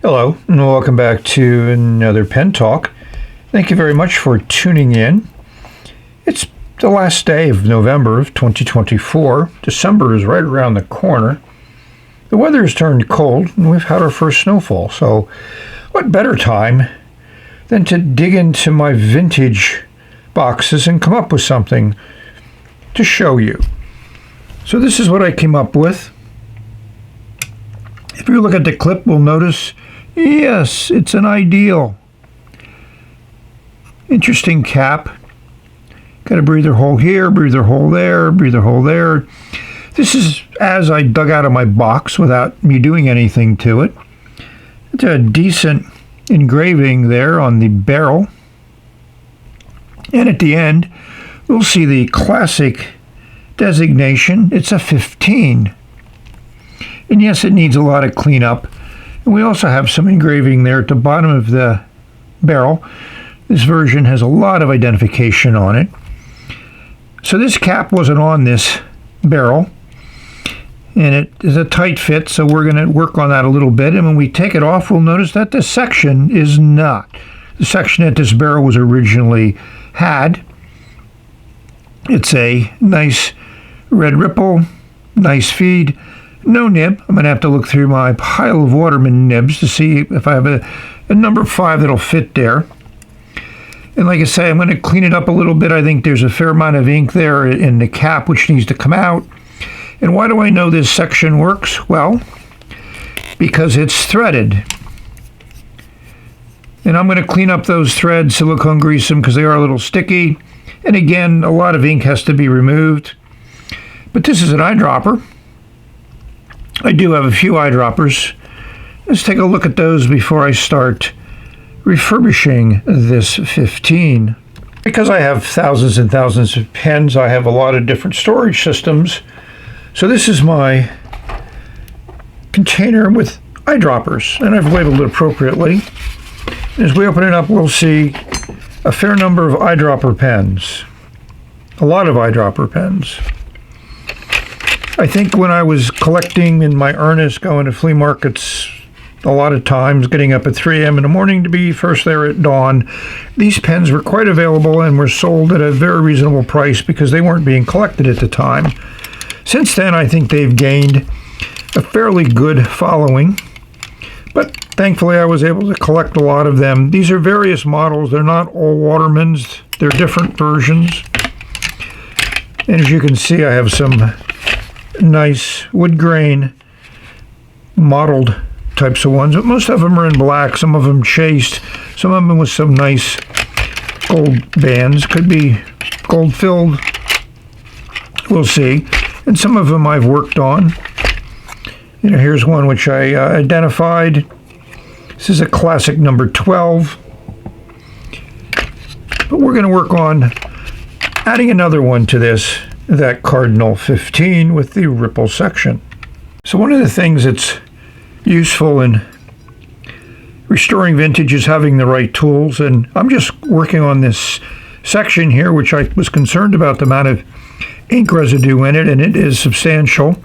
Hello, and welcome back to another Pen Talk. Thank you very much for tuning in. It's the last day of November of 2024. December is right around the corner. The weather has turned cold, and we've had our first snowfall. So what better time than to dig into my vintage boxes and come up with something to show you. So this is what I came up with. If you look at the clip, we'll notice, yes, it's an ideal. Interesting cap. Got a breather hole here, breather hole there, breather hole there. This is as I dug out of my box without me doing anything to it. It's a decent engraving there on the barrel. And at the end, we'll see the classic designation. It's a 15. And yes, it needs a lot of cleanup. And we also have some engraving there at the bottom of the barrel. This version has a lot of identification on it. So this cap wasn't on this barrel. And it is a tight fit, so we're going to work on that a little bit. And when we take it off, we'll notice that this section is not the section that this barrel was originally had. It's a nice red ripple, nice feed. No nib. I'm going to have to look through my pile of Waterman nibs to see if I have a number 5 that'll fit there. And like I say, I'm going to clean it up a little bit. I think there's a fair amount of ink there in the cap which needs to come out. And why do I know this section works? Well, because it's threaded. And I'm going to clean up those threads, silicone grease them because they are a little sticky. And again, a lot of ink has to be removed. But this is an eyedropper. I do have a few eyedroppers. Let's take a look at those before I start refurbishing this 15. Because I have thousands and thousands of pens, I have a lot of different storage systems. So this is my container with eyedroppers, and I've labeled it appropriately. As we open it up, we'll see a fair number of eyedropper pens. A lot of eyedropper pens. I think when I was collecting in my earnest, going to flea markets a lot of times, getting up at 3 a.m. in the morning to be first there at dawn, these pens were quite available and were sold at a very reasonable price because they weren't being collected at the time. Since then, I think they've gained a fairly good following, but thankfully I was able to collect a lot of them. These are various models. They're not all Watermans. They're different versions. And as you can see, I have some nice wood grain mottled types of ones, but most of them are in black, some of them chased, some of them with some nice gold bands, could be gold filled, we'll see. And some of them I've worked on. You know, here's one which I identified. This is a classic number 12, but we're going to work on adding another one to this, that Cardinal 15 with the ripple section. So one of the things that's useful in restoring vintage is having the right tools, and I'm just working on this section here, which I was concerned about the amount of ink residue in it, and it is substantial.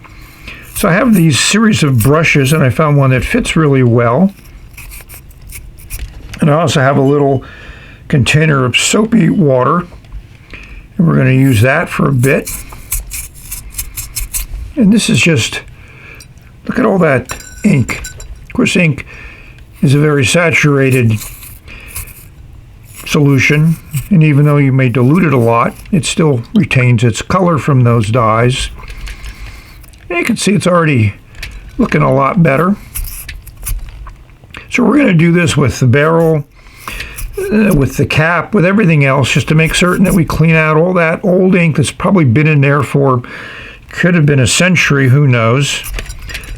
So I have these series of brushes, and I found one that fits really well. And I also have a little container of soapy water. And we're going to use that for a bit. And this is just, look at all that ink. Of course, ink is a very saturated solution. And even though you may dilute it a lot, it still retains its color from those dyes. And you can see it's already looking a lot better. So we're going to do this with the barrel, with the cap, with everything else, just to make certain that we clean out all that old ink that's probably been in there for, could have been a century, who knows.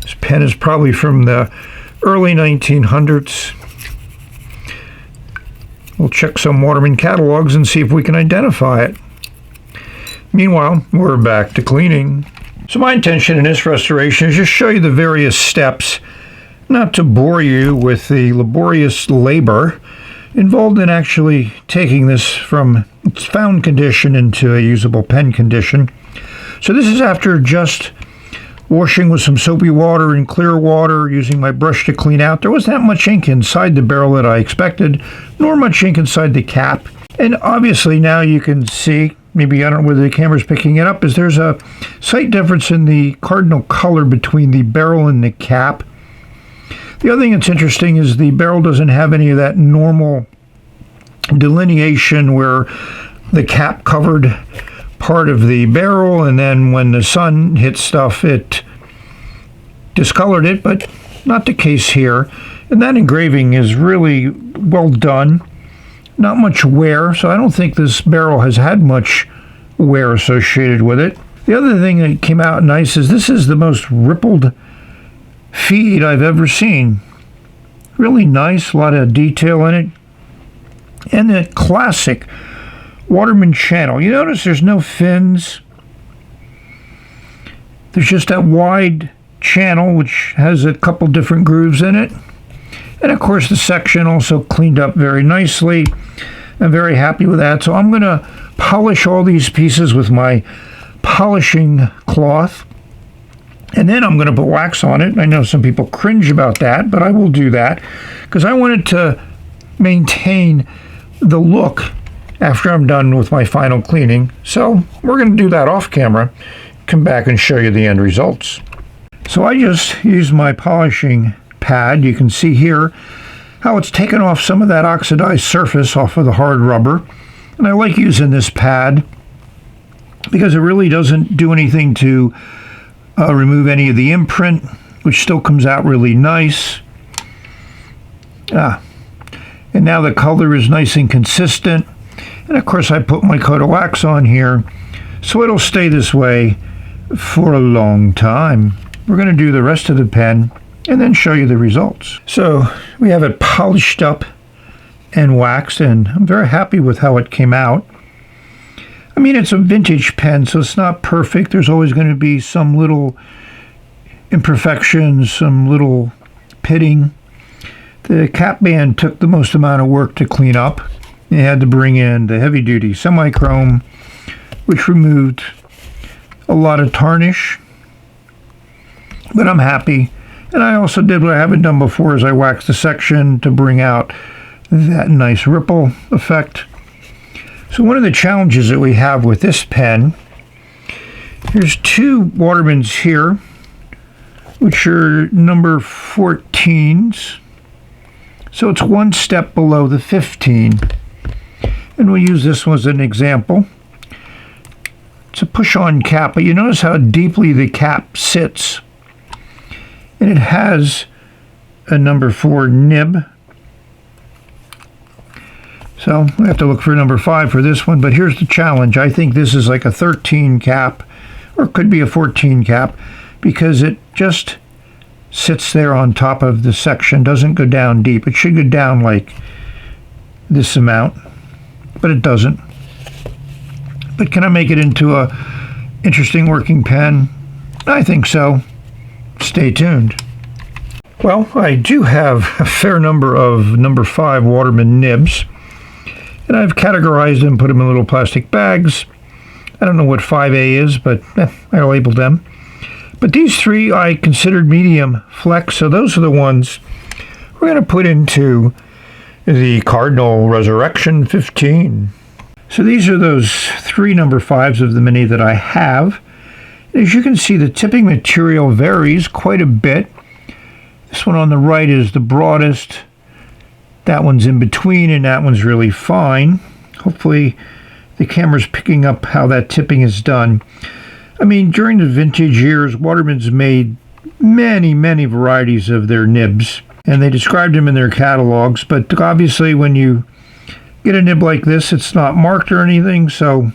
This pen is probably from the early 1900s. We'll check some Waterman catalogs and see if we can identify it. Meanwhile, we're back to cleaning. So my intention in this restoration is just show you the various steps, not to bore you with the laborious labor involved in actually taking this from its found condition into a usable pen condition. So this is after just washing with some soapy water and clear water, using my brush to clean out. There wasn't that much ink inside the barrel that I expected, nor much ink inside the cap. And obviously now you can see, maybe I don't know whether the camera's picking it up, is there's a slight difference in the Cardinal color between the barrel and the cap. The other thing that's interesting is the barrel doesn't have any of that normal delineation where the cap covered part of the barrel, and then when the sun hit stuff it discolored it, but not the case here. And that engraving is really well done. Not much wear, so I don't think this barrel has had much wear associated with it. The other thing that came out nice is this is the most rippled feed I've ever seen. Really nice, a lot of detail in it. And the classic Waterman channel. You notice there's no fins. There's just that wide channel which has a couple different grooves in it. And of course the section also cleaned up very nicely. I'm very happy with that. So I'm going to polish all these pieces with my polishing cloth. And then I'm going to put wax on it. I know some people cringe about that, but I will do that because I wanted to maintain the look after I'm done with my final cleaning. So we're going to do that off camera, come back and show you the end results. So I just used my polishing pad. You can see here how it's taken off some of that oxidized surface off of the hard rubber. And I like using this pad because it really doesn't do anything to remove any of the imprint, which still comes out really nice. And now the color is nice and consistent. And of course I put my coat of wax on here so it'll stay this way for a long time. We're going to do the rest of the pen and then show you the results. So we have it polished up and waxed, and I'm very happy with how it came out. I mean, it's a vintage pen, so it's not perfect. There's always going to be some little imperfections, some little pitting. The cap band took the most amount of work to clean up. You had to bring in the heavy-duty semi-chrome, which removed a lot of tarnish. But I'm happy. And I also did what I haven't done before, is I waxed the section to bring out that nice ripple effect. So one of the challenges that we have with this pen, there's two Watermans here, which are number 14s. So it's one step below the 15. And we'll use this one as an example. It's a push-on cap, but you notice how deeply the cap sits. And it has a number 4 nib. So we have to look for number 5 for this one, but here's the challenge. I think this is like a 13 cap, or it could be a 14 cap, because it just sits there on top of the section, doesn't go down deep. It should go down like this amount, but it doesn't. But can I make it into a interesting working pen? I think so. Stay tuned. Well, I do have a fair number of number 5 Waterman nibs, and I've categorized them, put them in little plastic bags. I don't know what 5A is, but I labeled them. But these 3 I considered medium flex, so those are the ones we're going to put into the Cardinal Resurrection 15. So these are those 3 number 5s of the many that I have. As you can see, the tipping material varies quite a bit. This one on the right is the broadest. That one's in between, and that one's really fine. Hopefully the camera's picking up how that tipping is done. I mean, during the vintage years, Watermans made many, many varieties of their nibs, and they described them in their catalogs, but obviously when you get a nib like this, it's not marked or anything, so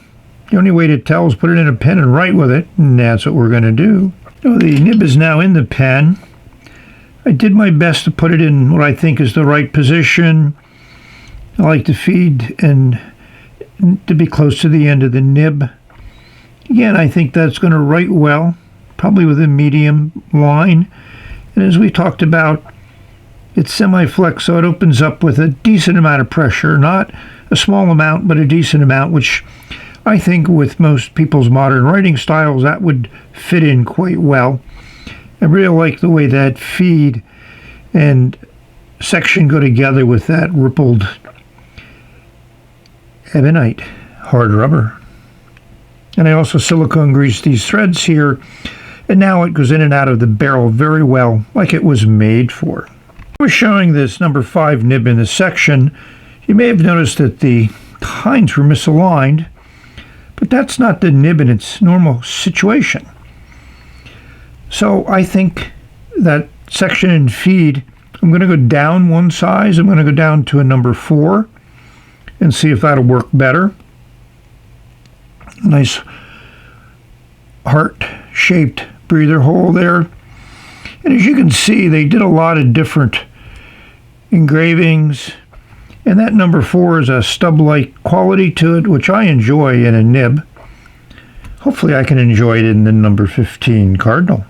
the only way to tell is put it in a pen and write with it, and that's what we're going to do. So the nib is now in the pen. I did my best to put it in what I think is the right position. I like to feed and to be close to the end of the nib. Again, I think that's going to write well, probably with a medium line. And as we talked about, it's semi-flex, so it opens up with a decent amount of pressure, not a small amount, but a decent amount, which I think with most people's modern writing styles, that would fit in quite well. I really like the way that feed and section go together with that rippled ebonite hard rubber. And I also silicone greased these threads here, and now it goes in and out of the barrel very well, like it was made for. I was showing this number 5 nib in the section. You may have noticed that the tines were misaligned, but that's not the nib in its normal situation. So I think that section and feed, I'm going to go down one size. I'm going to go down to a number 4 and see if that'll work better. Nice heart-shaped breather hole there. And as you can see, they did a lot of different engravings. And that number 4 is a stub-like quality to it, which I enjoy in a nib. Hopefully I can enjoy it in the number 15 Cardinal.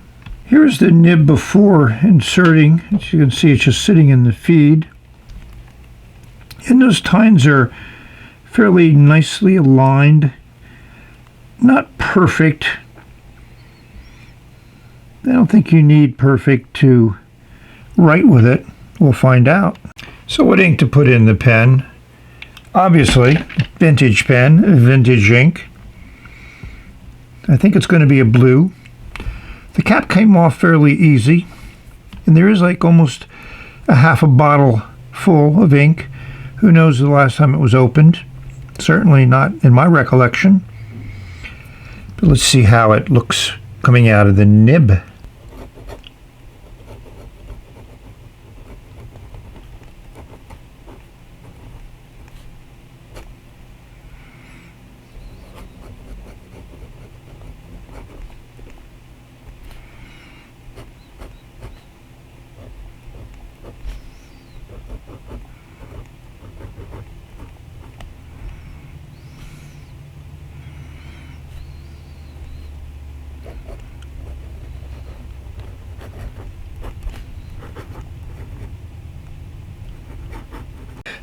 Here's the nib before inserting. As you can see, it's just sitting in the feed. And those tines are fairly nicely aligned. Not perfect. I don't think you need perfect to write with it. We'll find out. So what ink to put in the pen? Obviously, vintage pen, vintage ink. I think it's going to be a blue. The cap came off fairly easy, and there is like almost a half a bottle full of ink. Who knows the last time it was opened? Certainly not in my recollection. But let's see how it looks coming out of the nib.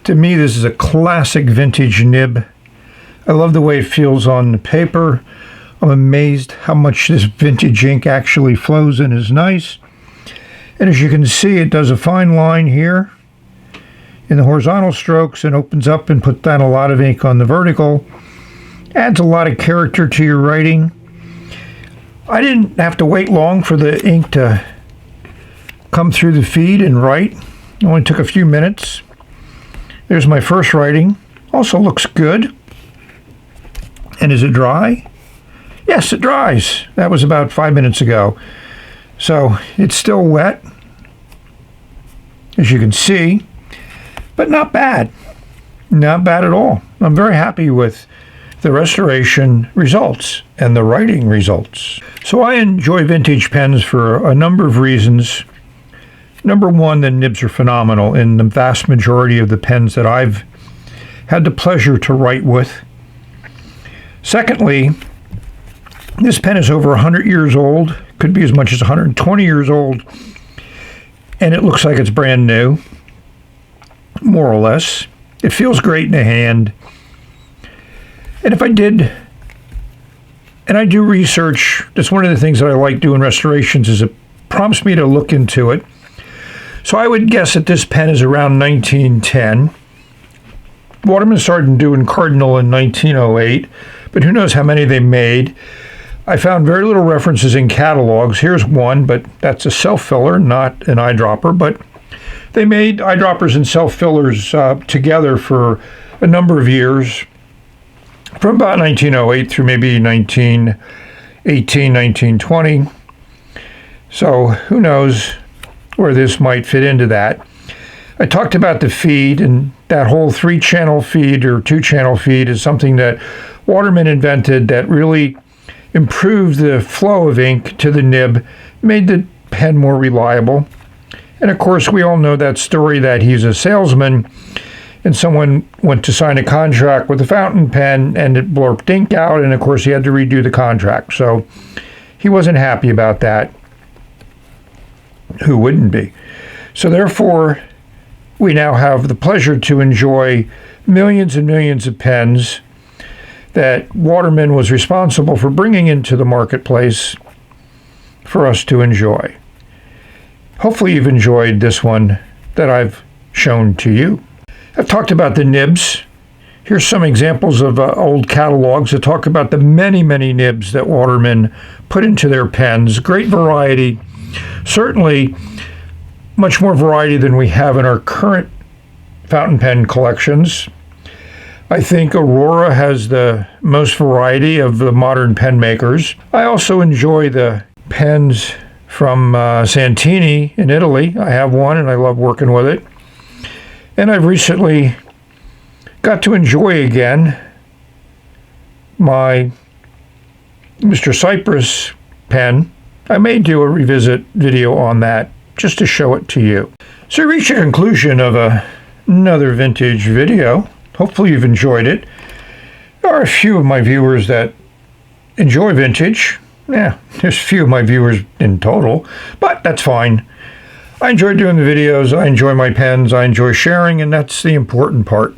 To me, this is a classic vintage nib. I love the way it feels on the paper. I'm amazed how much this vintage ink actually flows and is nice. And as you can see, it does a fine line here in the horizontal strokes and opens up and puts down a lot of ink on the vertical. Adds a lot of character to your writing. I didn't have to wait long for the ink to come through the feed and write. It only took a few minutes. There's my first writing. Also looks good. And is it dry? Yes, it dries. That was about 5 minutes ago. So it's still wet, as you can see, but not bad. Not bad at all. I'm very happy with the restoration results and the writing results. So I enjoy vintage pens for a number of reasons. Number one, the nibs are phenomenal in the vast majority of the pens that I've had the pleasure to write with. Secondly, this pen is over 100 years old, could be as much as 120 years old, and it looks like it's brand new, more or less. It feels great in the hand. And if I did, and I do research, that's one of the things that I like doing restorations, is it prompts me to look into it. So I would guess that this pen is around 1910. Watermans started doing Cardinal in 1908, but who knows how many they made. I found very little references in catalogs. Here's one, but that's a self-filler, not an eyedropper. But they made eyedroppers and self-fillers together for a number of years, from about 1908 through maybe 1918, 1920. So who knows where this might fit into that. I talked about the feed, and that whole 3-channel feed or 2-channel feed is something that Waterman invented that really improved the flow of ink to the nib, made the pen more reliable. And of course, we all know that story that he's a salesman and someone went to sign a contract with a fountain pen and it blurped ink out, and of course he had to redo the contract. So he wasn't happy about that. Who wouldn't be? So therefore, we now have the pleasure to enjoy millions and millions of pens that Waterman was responsible for bringing into the marketplace for us to enjoy. hopefully you've enjoyed this one that I've shown to you. I've talked about the nibs. Here's some examples of old catalogs that talk about the many, many nibs that Waterman put into their pens. Great variety. Certainly much more variety than we have in our current fountain pen collections. I think Aurora has the most variety of the modern pen makers. I also enjoy the pens from Santini in Italy. I have one and I love working with it. And I've recently got to enjoy again my Mr. Cypress pen. I may do a revisit video on that just to show it to you. So we reached a conclusion of another vintage video. Hopefully you've enjoyed it. There are a few of my viewers that enjoy vintage. Yeah, there's a few of my viewers in total, but that's fine. I enjoy doing the videos, I enjoy my pens, I enjoy sharing, and that's the important part.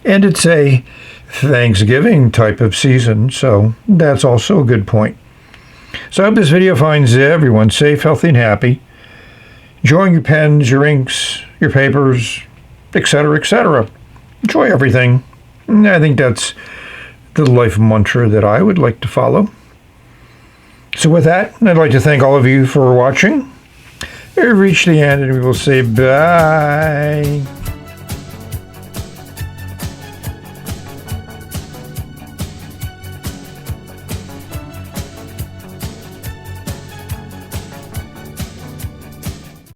And it's a Thanksgiving type of season, so that's also a good point. So I hope this video finds everyone safe, healthy, and happy, enjoying your pens, your inks, your papers, etc., etc. Enjoy everything. And I think that's the life mantra that I would like to follow. So with that, I'd like to thank all of you for watching. We've reached the end, and we will say bye.